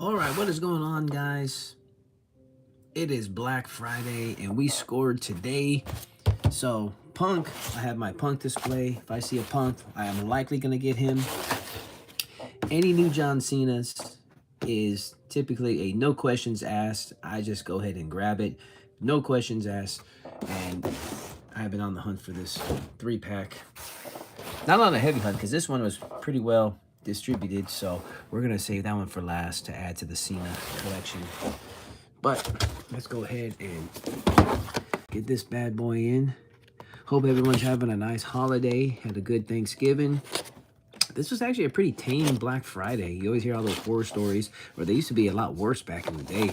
All right, what is going on, guys? It is Black Friday, and we scored today. So, Punk, I have my Punk display. If I see a Punk, I am likely going to get him. Any new John Cena's is typically a no questions asked. I just go ahead and grab it. No questions asked. And I've been on the hunt for this 3-pack. Not on a heavy hunt, because this one was pretty well distributed. So, we're going to save that one for last to add to the Cena collection. But let's go ahead and get this bad boy in. Hope everyone's having a nice holiday. Had a good Thanksgiving. This was actually a pretty tame Black Friday. You always hear all those horror stories, or they used to be a lot worse back in the day.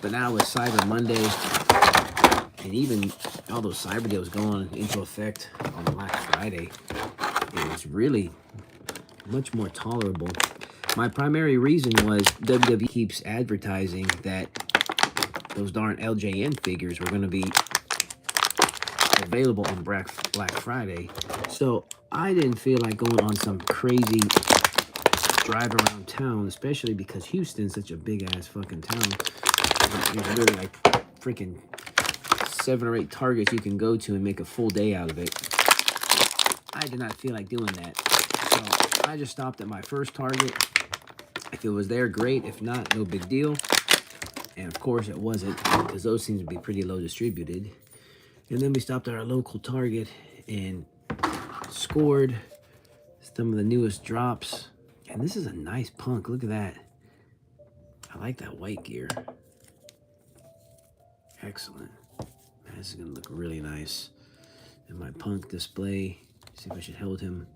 But now with Cyber Monday, and even all those cyber deals going into effect on Black Friday, it's really much more tolerable. My primary reason was WWE keeps advertising that those darn LJN figures were going to be available on Black Friday. So I didn't feel like going on some crazy drive around town, especially because Houston's such a big-ass fucking town. There's literally like freaking 7 or 8 targets you can go to and make a full day out of it. I did not feel like doing that. So I just stopped at my first Target. If it was there, great. If not, no big deal. And of course it wasn't, because those seem to be pretty low distributed. And then we stopped at our local Target and scored some of the newest drops. And this is a nice Punk. Look at that. I like that white gear. Excellent. Man, this is going to look really nice. And my Punk display. See if I should hold him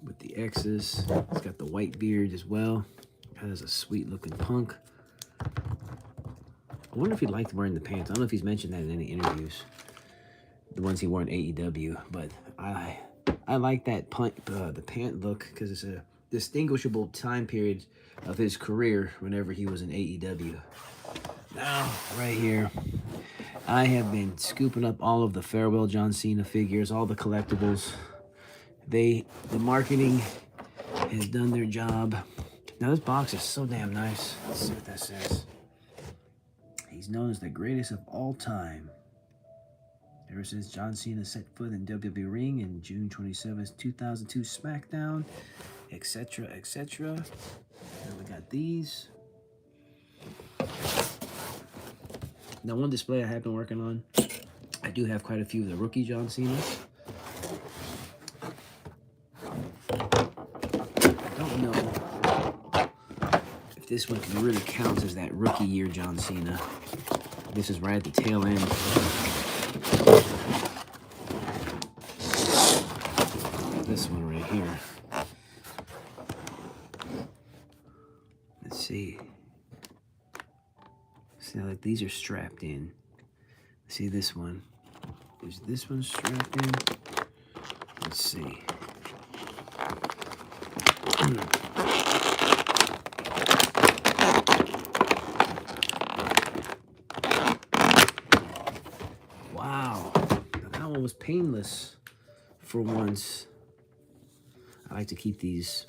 with the X's. He's got the white beard as well. That is a sweet looking Punk. I wonder if he liked wearing the pants. I don't know if he's mentioned that in any interviews. The ones he wore in AEW. But I like that the pant look, because it's a distinguishable time period of his career whenever he was in AEW. Now, right here, I have been scooping up all of the Farewell John Cena figures, all the collectibles. The marketing has done their job. Now, this box is so damn nice. Let's see what that says. He's known as the greatest of all time. Ever since John Cena set foot in WWE ring in June 27, 2002 SmackDown, etc., etc. Then we got these. Now, one display I have been working on, I do have quite a few of the rookie John Cenas. I don't know if this one can really count as that rookie year John Cena. This is right at the tail end. This one right here. Let's see. See, like these are strapped in. See this one. Is this one strapped in? Let's see. Wow. Now that one was painless for once. I like to keep these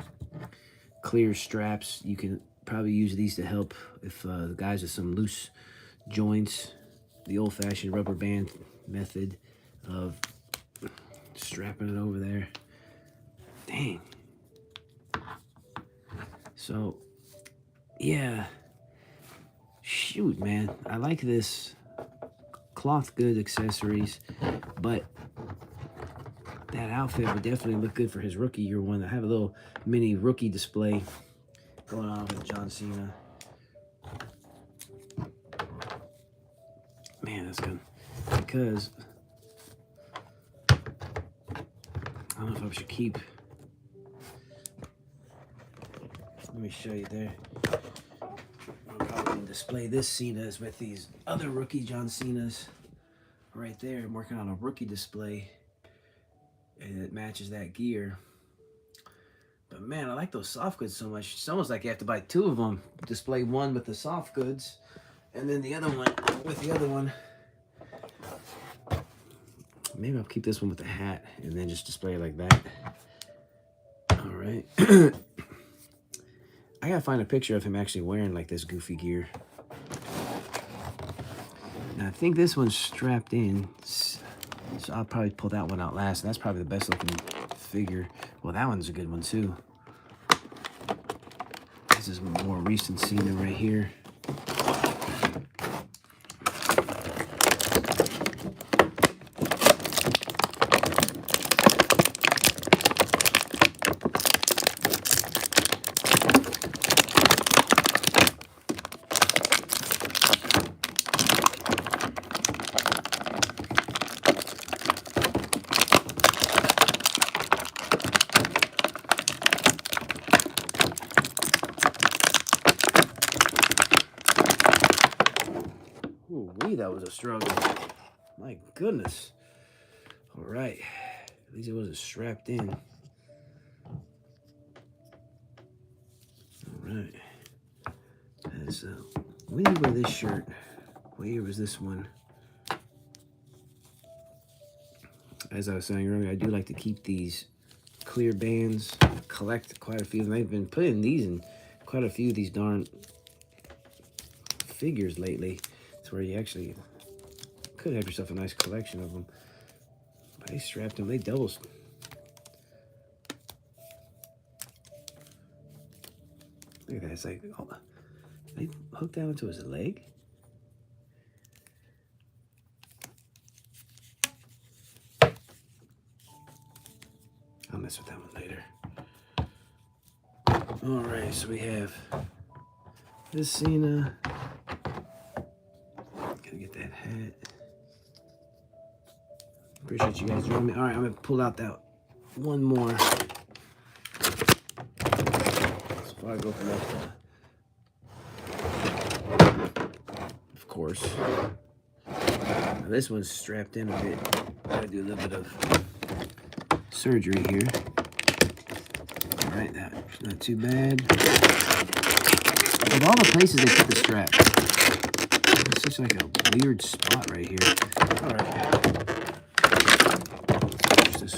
clear straps. You can probably use these to help if the guys with some loose joints. The old-fashioned rubber band method of strapping it over there. Dang. So, yeah. Shoot, man. I like this cloth good accessories, but that outfit would definitely look good for his rookie year one. I have a little mini rookie display going on with John Cena. Man, that's good. Because I don't know if I should keep. Let me show you there. I'm probably going to display this Cena's with these other rookie John Cena's right there. I'm working on a rookie display, and it matches that gear. But man, I like those soft goods so much. It's almost like you have to buy 2 of them. Display one with the soft goods, and then the other one with the other one. Maybe I'll keep this one with the hat and then just display it like that. All right. I gotta find a picture of him actually wearing like this goofy gear. Now, I think this one's strapped in, so I'll probably pull that one out last. And that's probably the best looking figure. Well, that one's a good one too. This is more recent Cena right here. Ooh, that was a struggle. My goodness. All right. At least it wasn't strapped in. All right. And so, when you wear this shirt, what year was this one? As I was saying earlier, I do like to keep these clear bands, collect quite a few of them. I've been putting these in quite a few of these darn figures lately. It's where you actually could have yourself a nice collection of them. But they strapped them, they double. Look at that, it's like, oh, they hooked that onto his leg? I'll mess with that one later. All right, so we have this Cena. Gotta get that hat. Appreciate you guys joining me. All right, I'm gonna pull out that one more. So far, I go for that. Of course. Now this one's strapped in a bit. Gotta do a little bit of surgery here. All right, that's not too bad. Of all the places they put the strap, it's such like a weird spot right here. All right. This.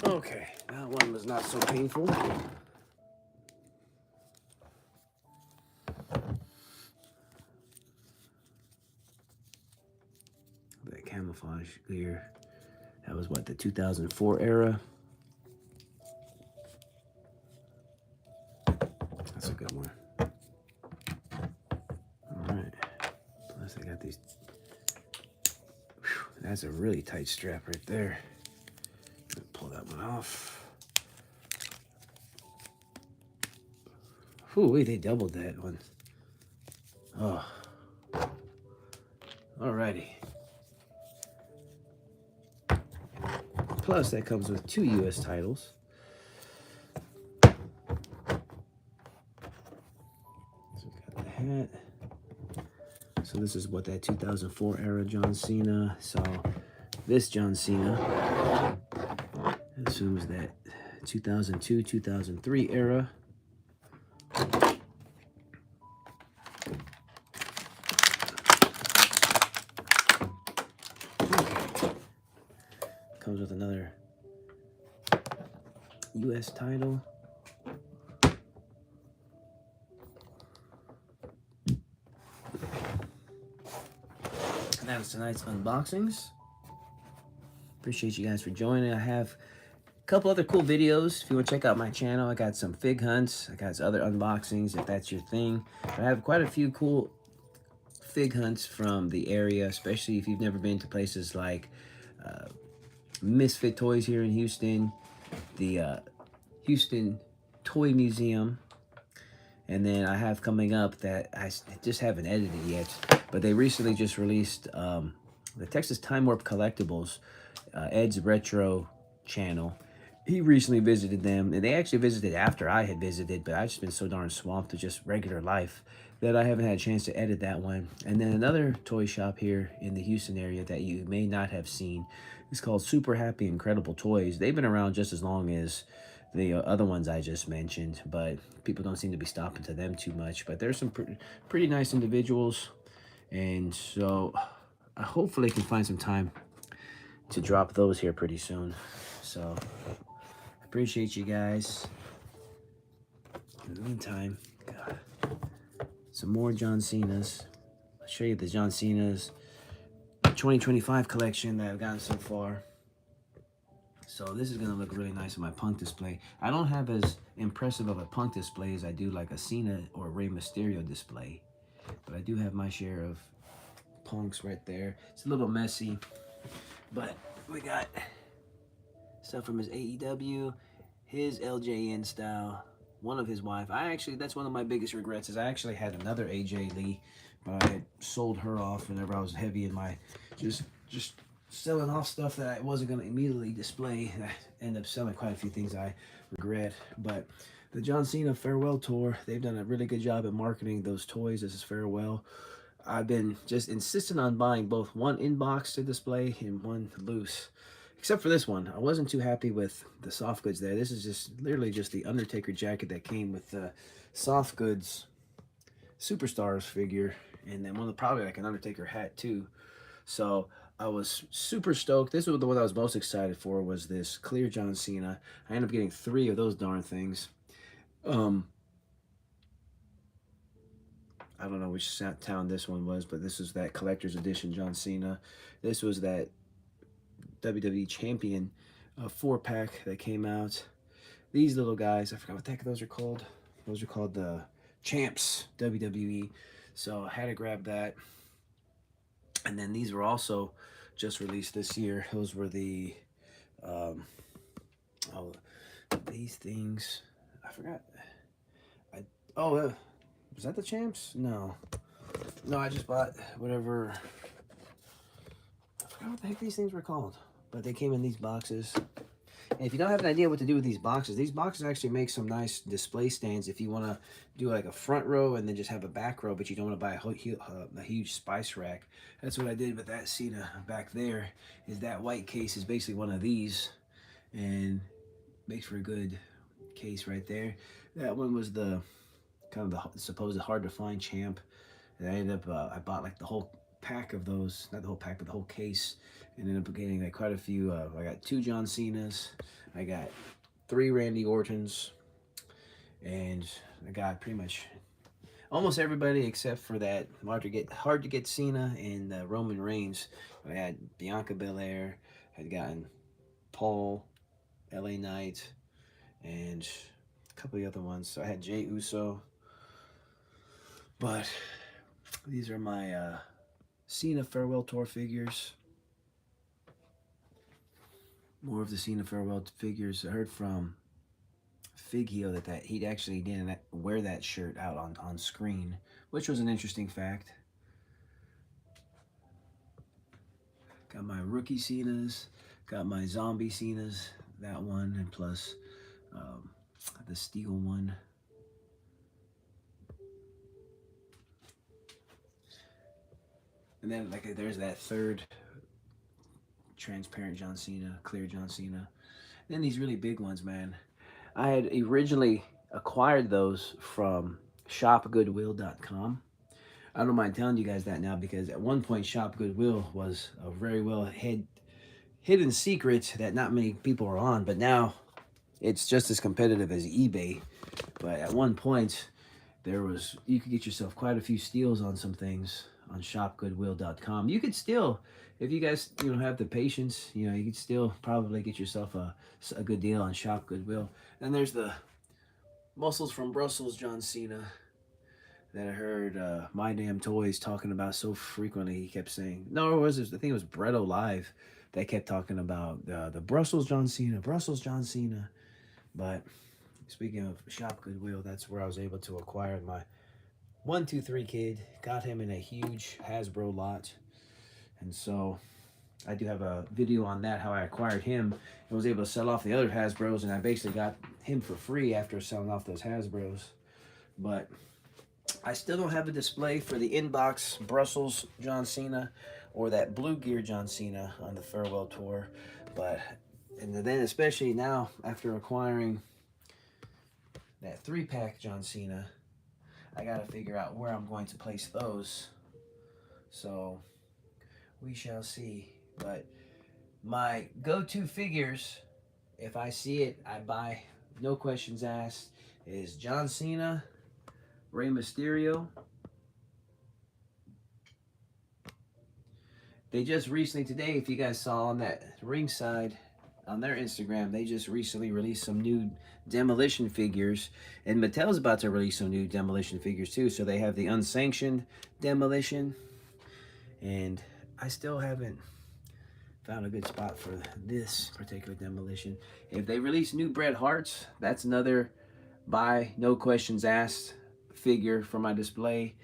Okay, that one was not so painful. That camouflage gear. That was what, the 2004 era? That's a good one. All right. Plus I got these. Whew, that's a really tight strap right there. Pull that one off. Whew, wait, they doubled that one. Oh. Alrighty. Plus, that comes with 2 U.S. titles. So we've got the hat. So this is what that 2004 era John Cena. So this John Cena assumes that 2002, 2003 era. Comes with another U.S. title. And that was tonight's unboxings. Appreciate you guys for joining. I have a couple other cool videos. If you want to check out my channel, I got some fig hunts. I got some other unboxings if that's your thing. But I have quite a few cool fig hunts from the area, especially if you've never been to places like Misfit Toys here in Houston, the Houston Toy Museum, and then I have coming up that I just haven't edited yet, but they recently just released the Texas Time Warp Collectibles, Ed's Retro channel. He recently visited them, and they actually visited after I had visited, but I've just been so darn swamped with just regular life that I haven't had a chance to edit that one. And then another toy shop here in the Houston area that you may not have seen is called Super Happy Incredible Toys. They've been around just as long as the other ones I just mentioned, but people don't seem to be stopping to them too much. But there's some pretty nice individuals, and so I hopefully can find some time to drop those here pretty soon. So appreciate you guys. In the meantime, God, some more John Cena's. I'll show you the John Cena's 2025 collection that I've gotten so far. So this is going to look really nice on my punk display. I don't have as impressive of a punk display as I do like a Cena or Rey Mysterio display. But I do have my share of punks right there. It's a little messy. But we got stuff from his AEW, his LJN style, one of his wife. That's one of my biggest regrets is I actually had another AJ Lee, but I had sold her off whenever I was heavy in my just selling off stuff that I wasn't going to immediately display. I ended up selling quite a few things I regret. But the John Cena Farewell Tour, they've done a really good job at marketing those toys. This is Farewell. I've been just insistent on buying both one in box to display and one loose. Except for this one. I wasn't too happy with the soft goods there. This is just literally just the Undertaker jacket that came with the soft goods Superstars figure. And then probably like an Undertaker hat too. So I was super stoked. This was the one I was most excited for, was this clear John Cena. I ended up getting 3 of those darn things. I don't know which town this one was, but this is that collector's edition John Cena. This was that WWE Champion 4-pack that came out. These little guys, I forgot what the heck those are called. Those are called the Champs WWE. So I had to grab that. And then these were also just released this year. Those were the, these things. I forgot. Was that the Champs? No, I just bought whatever. I forgot what the heck these things were called, but they came in these boxes. And if you don't have an idea what to do with these boxes actually make some nice display stands if you want to do like a front row and then just have a back row, but you don't want to buy a huge spice rack. That's what I did with that Cena back there. Is that white case is basically one of these, and makes for a good case right there. That one was the kind of the supposed hard to find champ. And I ended up I bought like the whole pack of those, not the whole pack, but the whole case, and ended up getting like quite a few. I got 2 John Cenas, I got 3 Randy Ortons, and I got pretty much almost everybody except for that hard to get Cena and Roman Reigns. I had Bianca Belair, had gotten Paul, LA Knight, and a couple of the other ones. So I had Jey Uso. But these are my Cena Farewell Tour figures. More of the Cena Farewell figures. I heard from Figio that he actually didn't wear that shirt out on screen, which was an interesting fact. Got my rookie Cenas, got my zombie Cenas, that one, and plus the steel one. And then like there's that third transparent John Cena, clear John Cena. And then these really big ones, man. I had originally acquired those from shopgoodwill.com. I don't mind telling you guys that now because at one point Shop Goodwill was a very well hidden secret that not many people are on, but now it's just as competitive as eBay. But at one point you could get yourself quite a few steals on some things on shopgoodwill.com. You could still, if you guys have the patience, you could still probably get yourself a good deal on Shop Goodwill. And there's the Muscles from Brussels John Cena that I heard My Damn Toys talking about so frequently. He kept saying, no, I think it was Bretto Live that kept talking about the Brussels John Cena, Brussels John Cena. But speaking of Shop Goodwill, that's where I was able to acquire my 1-2-3 kid. Got him in a huge Hasbro lot. And so I do have a video on that, how I acquired him and was able to sell off the other Hasbros, and I basically got him for free after selling off those Hasbros. But I still don't have a display for the inbox Brussels John Cena or that Blue Gear John Cena on the Farewell Tour. And then especially now after acquiring that 3-pack John Cena, I gotta figure out where I'm going to place those. So we shall see. But My go-to figures, if I see it, I buy, no questions asked, is John Cena, Rey Mysterio. They just recently, today, if you guys saw on that ringside, on their Instagram, they just recently released some new demolition figures. And Mattel's about to release some new demolition figures too. So they have the unsanctioned demolition. And I still haven't found a good spot for this particular demolition. If they release new Bret Harts, that's another buy, no questions asked figure for my display.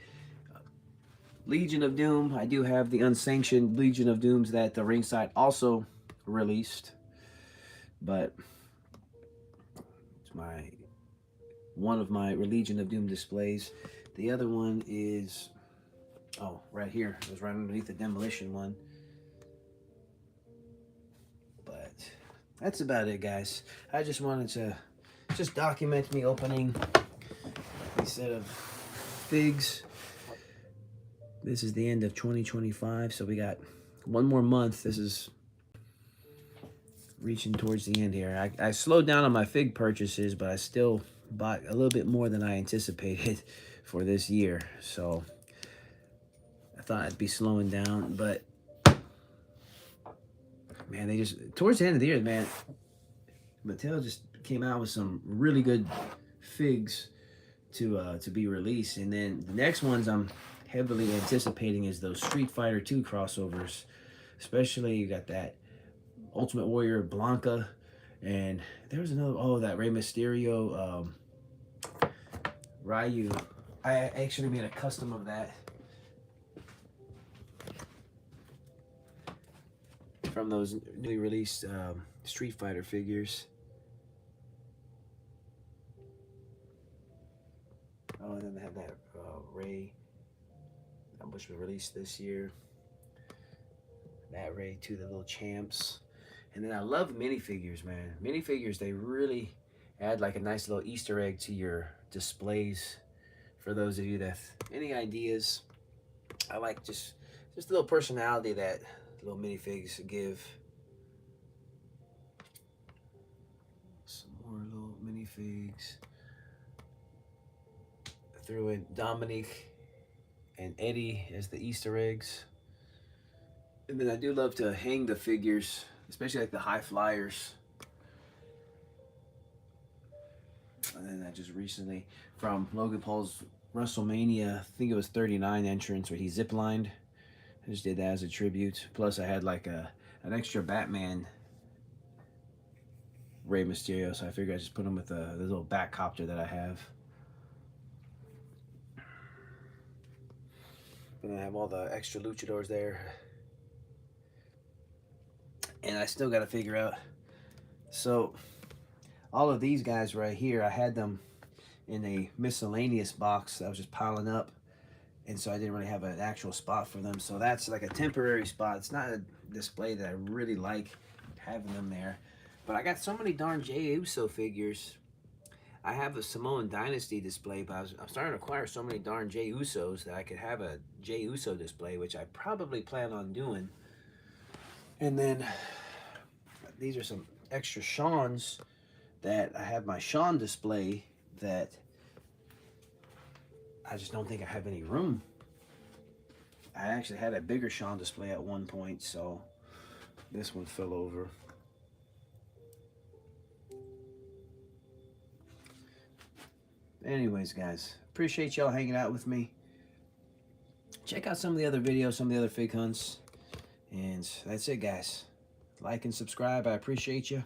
Legion of Doom, I do have the unsanctioned Legion of Dooms that the ringside also released, but it's one of my Legion of Doom displays. The other one is, oh, right here. It was right underneath the demolition one. But that's about it, guys. I just wanted to just document me opening these set of figs. This is the end of 2025, so we got one more month. This is reaching towards the end here. I slowed down on my fig purchases, but I still bought a little bit more than I anticipated for this year. So I thought I'd be slowing down, but man, they just, towards the end of the year, man, Mattel just came out with some really good figs to be released. And then the next ones I'm heavily anticipating is those Street Fighter 2 crossovers. Especially you got that Ultimate Warrior Blanca, and there was another, oh, that Rey Mysterio Ryu. I actually made a custom of that from those newly released Street Fighter figures. Oh, and then they had that Rey, which was released this year. That Rey too, the little champs. And then I love minifigures, man. Minifigures, they really add like a nice little Easter egg to your displays. For those of you that have any ideas, I like just a little personality that little minifigs give. Some more little minifigs. I threw in Dominique and Eddie as the Easter eggs. And then I do love to hang the figures, especially like the high flyers. And then I just recently, from Logan Paul's WrestleMania, I think it was 39 entrance where he ziplined. I just did that as a tribute. Plus I had like an extra Batman Rey Mysterio, so I figured I'd just put him with the little back copter that I have. And then I have all the extra luchadors there. And I still got to figure out, so all of these guys right here, I had them in a miscellaneous box that I was just piling up, and so I didn't really have an actual spot for them. So that's like a temporary spot. It's not a display that I really like having them there. But I got so many darn Jey Uso figures. I have a Samoan Dynasty display, but I'm starting to acquire so many darn Jey Usos that I could have a Jey Uso display, which I probably plan on doing. And then these are some extra Shawns that I have my Shawn display that I just don't think I have any room. I actually had a bigger Shawn display at one point, so this one fell over. Anyways, guys, appreciate y'all hanging out with me. Check out some of the other videos, some of the other fig hunts. And that's it, guys. Like and subscribe. I appreciate you.